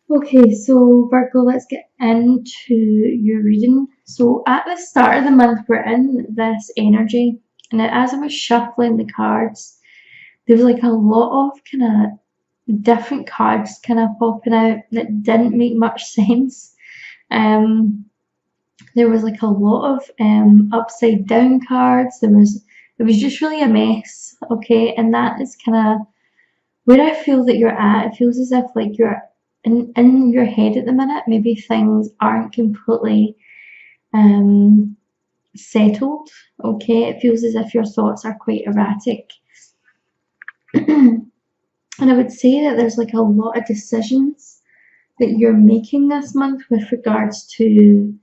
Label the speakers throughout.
Speaker 1: Okay, so Virgo, let's get into your reading. So at the start of the month, we're in this energy, and as I was shuffling the cards, there was like a lot of kind of different cards kind of popping out that didn't make much sense. Um, there was like a lot of upside down cards. It was just really a mess. Okay, and that is kind of where I feel that you're at. It feels as if like you're in your head at the minute. Maybe things aren't completely settled. Okay, it feels as if your thoughts are quite erratic. And I would say that there's like a lot of decisions that you're making this month with regards to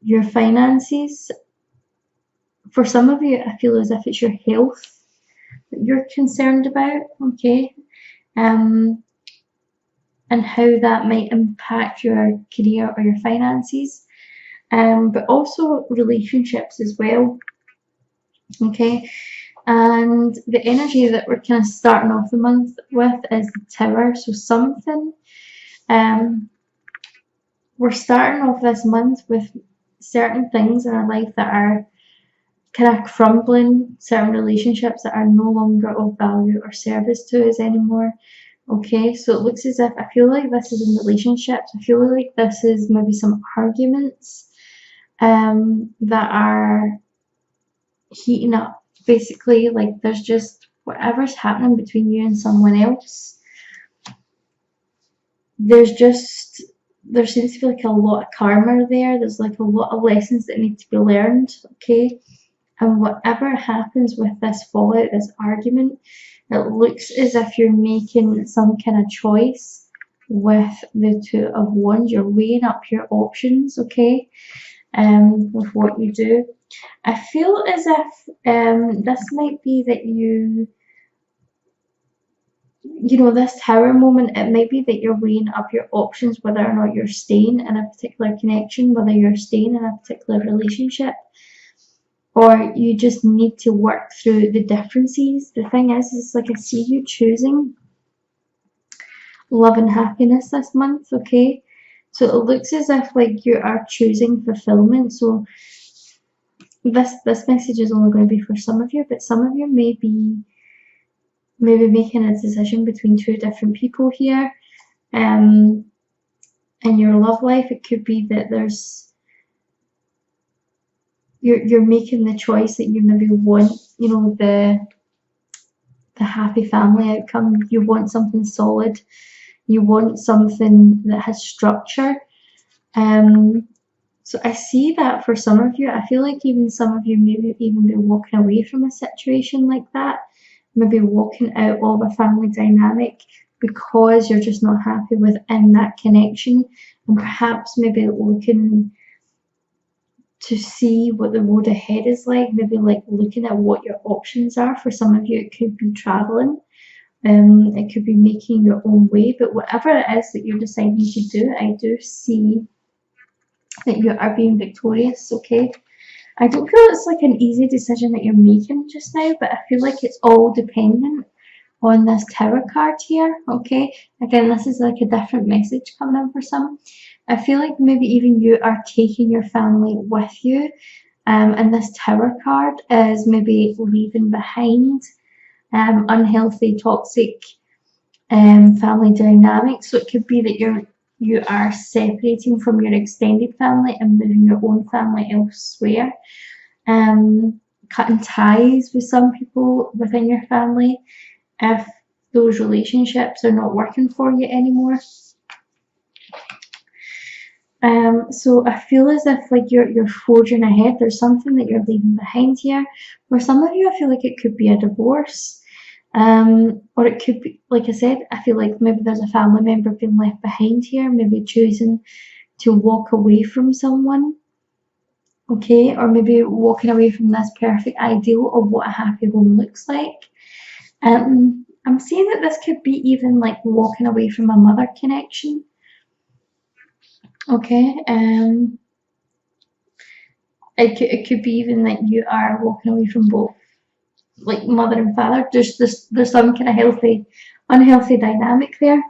Speaker 1: your finances. For some of you, I feel as if it's your health that you're concerned about, okay? And how that might impact your career or your finances, but also relationships as well, okay? And the energy that we're kind of starting off the month with is the Tower. So something, we're starting off this month with certain things in our life that are kind of crumbling, certain relationships that are no longer of value or service to us anymore. Okay, so it looks as if I feel like this is in relationships. I feel like this is maybe some arguments that are heating up. Basically, like there's just whatever's happening between you and someone else. There seems to be like a lot of karma there. There's like a lot of lessons that need to be learned. Okay, and whatever happens with this fallout, this argument, it looks as if you're making some kind of choice with the Two of Wands. You're weighing up your options, okay, with what you do. I feel as if this might be that you know, this Tower moment, it might be that you're weighing up your options, whether or not you're staying in a particular connection, whether you're staying in a particular relationship, or you just need to work through the differences. The thing is, it's like I see you choosing love and happiness this month, okay? So it looks as if like you are choosing fulfillment. So this message is only going to be for some of you, but some of you may be maybe making a decision between two different people here. In your love life, it could be that you're making the choice that you maybe want, you know, the happy family outcome. You want something solid. You want something that has structure. So I see that for some of you. I feel like even some of you maybe even be walking away from a situation like that, maybe walking out of a family dynamic because you're just not happy within that connection, and perhaps maybe looking to see what the road ahead is like, maybe like looking at what your options are. For some of you, it could be traveling, it could be making your own way, but whatever it is that you're deciding to do, I do see that you are being victorious, okay? I don't feel it's like an easy decision that you're making just now, but I feel like it's all dependent on this Tower card here, okay? Again, this is like a different message coming in for some. I feel like maybe even you are taking your family with you, and this Tower card is maybe leaving behind unhealthy, toxic family dynamics. So it could be that you are separating from your extended family and moving your own family elsewhere. Cutting ties with some people within your family if those relationships are not working for you anymore. So I feel as if like you're forging ahead. There's something that you're leaving behind here. For some of you, I feel like it could be a divorce. Or it could be, like I said, I feel like maybe there's a family member being left behind here, maybe choosing to walk away from someone, okay, or maybe walking away from this perfect ideal of what a happy home looks like. I'm seeing that this could be even like walking away from a mother connection, okay. It could be even that you are walking away from both, like mother and father. There's some kind of unhealthy dynamic there.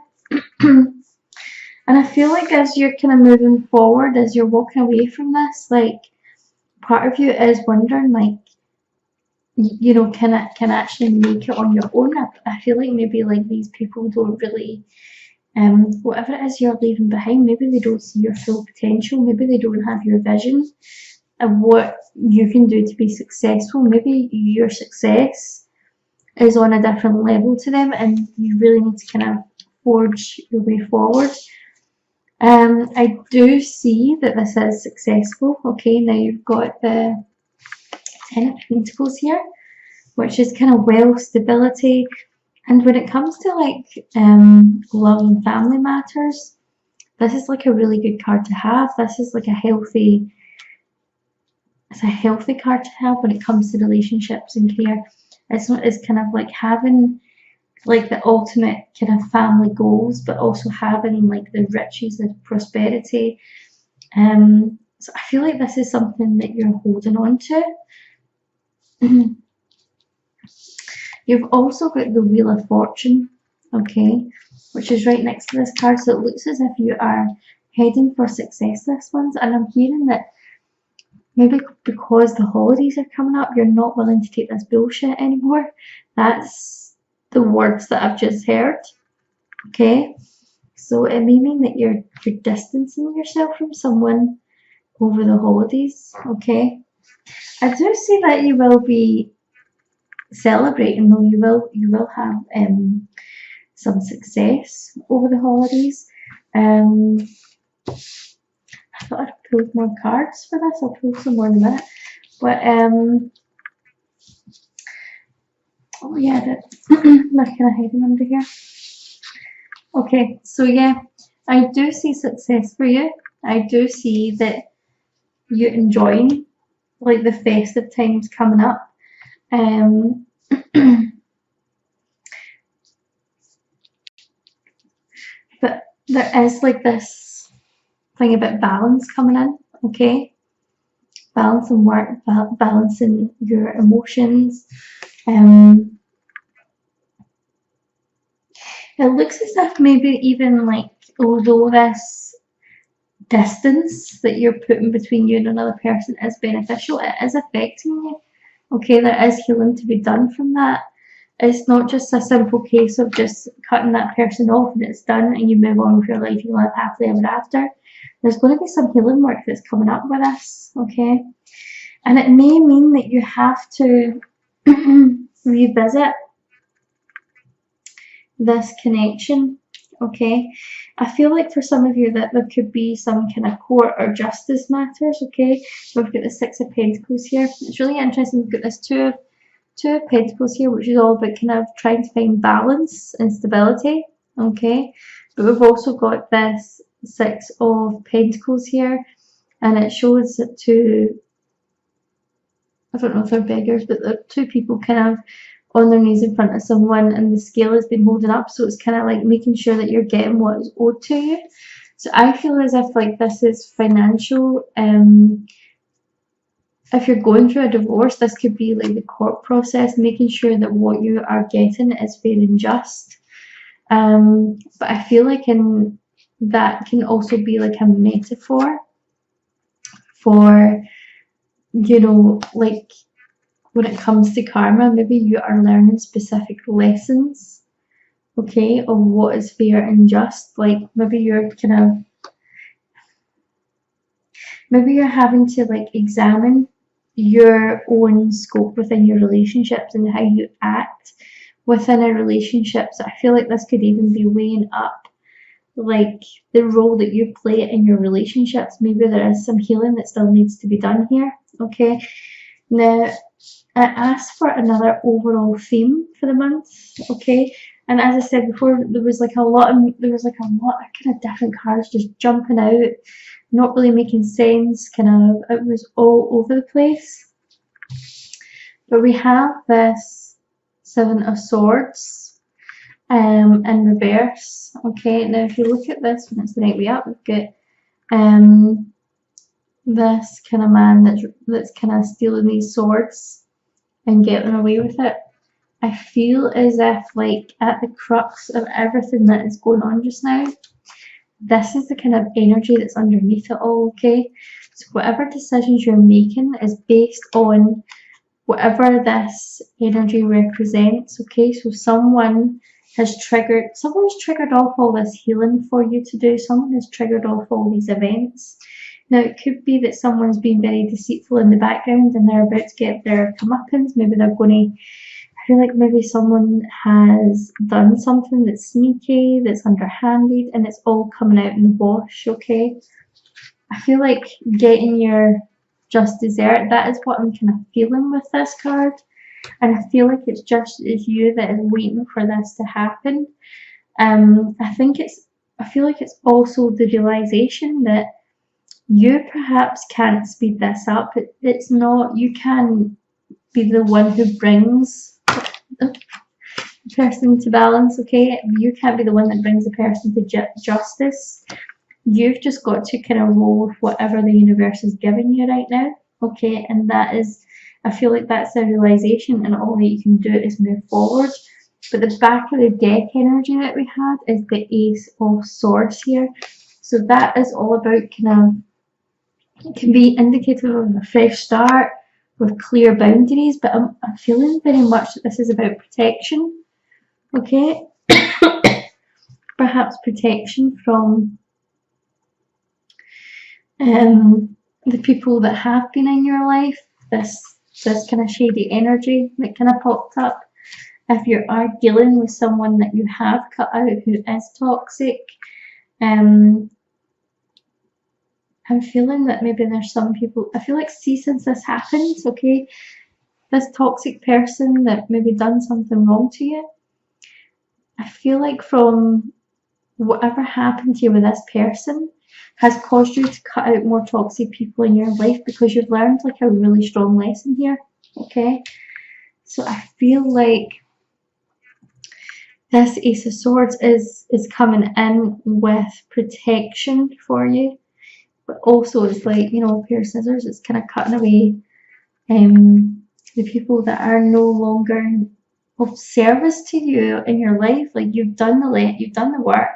Speaker 1: And I feel like as you're kind of moving forward, as you're walking away from this, like part of you is wondering, like, you know, can I actually make it on your own? I feel like maybe like these people don't really, whatever it is you're leaving behind, maybe they don't see your full potential, maybe they don't have your vision of what you can do to be successful. Maybe your success is on a different level to them, and you really need to kind of forge your way forward. I do see that this is successful. Okay, now you've got the Ten of Pentacles here, which is kind of wealth, stability, and when it comes to like love and family matters, this is like a really good card to have. This is like it's a healthy card to have when it comes to relationships and career. It's kind of like having like the ultimate kind of family goals, but also having like the riches and prosperity. So I feel like this is something that you're holding on to. You've also got the Wheel of Fortune, okay, which is right next to this card. So it looks as if you are heading for success this month. And I'm hearing that maybe because the holidays are coming up, you're not willing to take this bullshit anymore. That's the words that I've just heard, okay? So it may mean that you're distancing yourself from someone over the holidays, okay? I do see that you will be celebrating, though. You will have some success over the holidays. I thought I'd pulled more cards for this. I'll pull some more in a minute. But oh yeah, they're kind of hiding under here. Okay, so yeah, I do see success for you. I do see that you're enjoying like the festive times coming up. But there is like this thing about balance coming in, okay? Balancing work, balancing your emotions. It looks as if maybe even like, although this distance that you're putting between you and another person is beneficial, it is affecting you. Okay, there is healing to be done from that. It's not just a simple case of just cutting that person off and it's done and you move on with your life, you live happily ever after. There's going to be some healing work that's coming up with this, okay? And it may mean that you have to revisit this connection, okay? I feel like for some of you that there could be some kind of court or justice matters, okay? We've got the Six of Pentacles here. It's really interesting. We've got this Two of Pentacles here, which is all about kind of trying to find balance and stability, okay? But we've also got this Six of Pentacles here, and it shows that two, I don't know if they're beggars, but they're two people kind of on their knees in front of someone, and the scale has been holding up, so it's kind of like making sure that you're getting what is owed to you. So I feel as if like this is financial. If you're going through a divorce, this could be like the court process, making sure that what you are getting is fair and just. But I feel like that can also be like a metaphor for, you know, like when it comes to karma, maybe you are learning specific lessons, okay, of what is fair and just. Like maybe you're having to like examine your own scope within your relationships and how you act within a relationship. So I feel like this could even be weighing up like the role that you play in your relationships. Maybe there is some healing that still needs to be done here, okay? Now I asked for another overall theme for the month, okay? And as I said before, there was like a lot of kind of different cards just jumping out, not really making sense, it was all over the place. But we have this Seven of Swords in reverse, okay? Now if you look at this, when it's the night way up, we've got this kind of man that's kind of stealing these swords and getting away with it. I feel as if like at the crux of everything that is going on just now, this is the kind of energy that's underneath it all, okay? So whatever decisions you're making is based on whatever this energy represents, okay? So someone's triggered off all this healing for you to do. Someone has triggered off all these events. Now, it could be that someone's been very deceitful in the background and they're about to get their comeuppance. Maybe they're going to, I feel like maybe someone has done something that's sneaky, that's underhanded, and it's all coming out in the wash, okay? I feel like getting your just dessert, that is what I'm kind of feeling with this card. And I feel like it's you that is waiting for this to happen. I feel like it's also the realization that you perhaps can't speed this up. It's not, you can be the one who brings the person to balance, okay? You can't be the one that brings the person to justice. You've just got to kind of roll with whatever the universe is giving you right now, okay? And that is, I feel like that's the realization, and all that you can do is move forward. But the back of the deck energy that we had is the Ace of Swords here. So that is all about it can be indicative of a fresh start with clear boundaries, but I'm feeling very much that this is about protection, okay? Perhaps protection from the people that have been in your life. This kind of shady energy that kind of popped up. If you are dealing with someone that you have cut out who is toxic, I'm feeling that maybe there's some people, I feel like, since this happens, okay, this toxic person that maybe done something wrong to you, I feel like from whatever happened to you with this person has caused you to cut out more toxic people in your life, because you've learned like a really strong lesson here, okay? So I feel like this Ace of Swords is coming in with protection for you, but also it's like, you know, a pair of scissors. It's kind of cutting away the people that are no longer of service to you in your life. Like, you've done the work.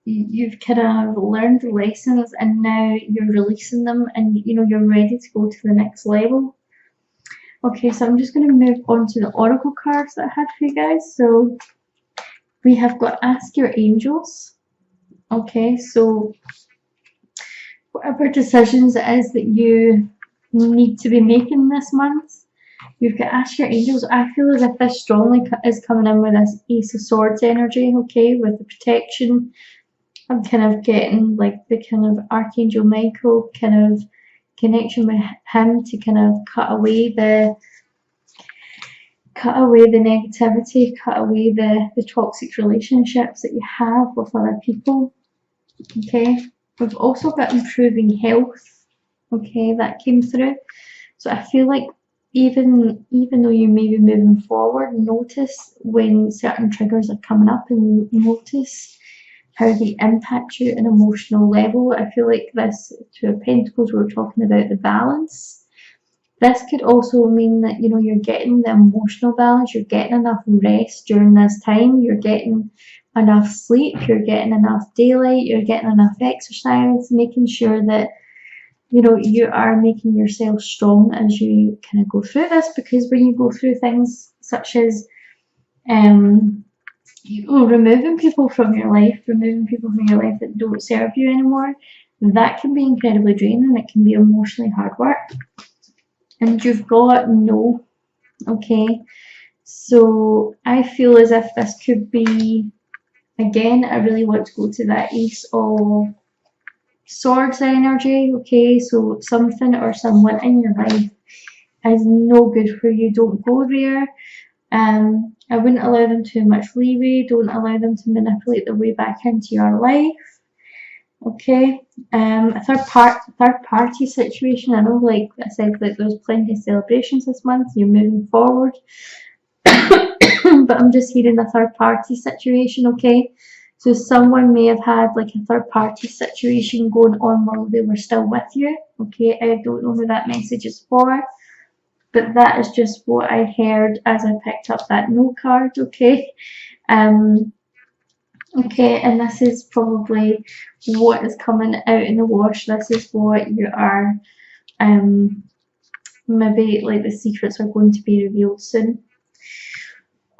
Speaker 1: You've kind of learned the lessons, and now you're releasing them, and you know you're ready to go to the next level. Okay, so I'm just going to move on to the oracle cards that I had for you guys. So we have got Ask Your Angels. Okay, so whatever decisions it is that you need to be making this month, you've got Ask Your Angels. I feel as if this strongly is coming in with this Ace of Swords energy, okay, with the protection. I'm kind of getting like the kind of Archangel Michael kind of connection with him to kind of cut away the negativity, cut away the toxic relationships that you have with other people. Okay, we've also got improving health. Okay, that came through. So I feel like even though you may be moving forward, notice when certain triggers are coming up, and notice how they impact you at an emotional level. I feel like this Two of Pentacles, we were talking about the balance. This could also mean that, you know, you're getting the emotional balance, you're getting enough rest during this time, you're getting enough sleep, you're getting enough daylight, you're getting enough exercise, making sure that, you know, you are making yourself strong as you kind of go through this. Because when you go through things such as you know, removing people from your life that don't serve you anymore, that can be incredibly draining. It can be emotionally hard work, and you've got no, okay? So I feel as if this could be, again, I really want to go to that Ace of Swords energy, okay? So something or someone in your life is no good for you. Don't go there. I wouldn't allow them too much leeway. Don't allow them to manipulate their way back into your life. Okay. A third party situation. I know, like I said, like there's plenty of celebrations this month. You're moving forward, but I'm just hearing a third party situation. Okay. So someone may have had like a third party situation going on while they were still with you. Okay. I don't know who that message is for, but that is just what I heard as I picked up that no card, okay? Okay, and this is probably what is coming out in the wash. This is what you are, maybe like the secrets are going to be revealed soon.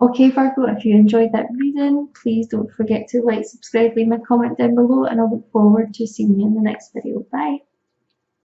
Speaker 1: Okay, Virgo, if you enjoyed that reading, please don't forget to like, subscribe, leave me a comment down below, and I look forward to seeing you in the next video. Bye.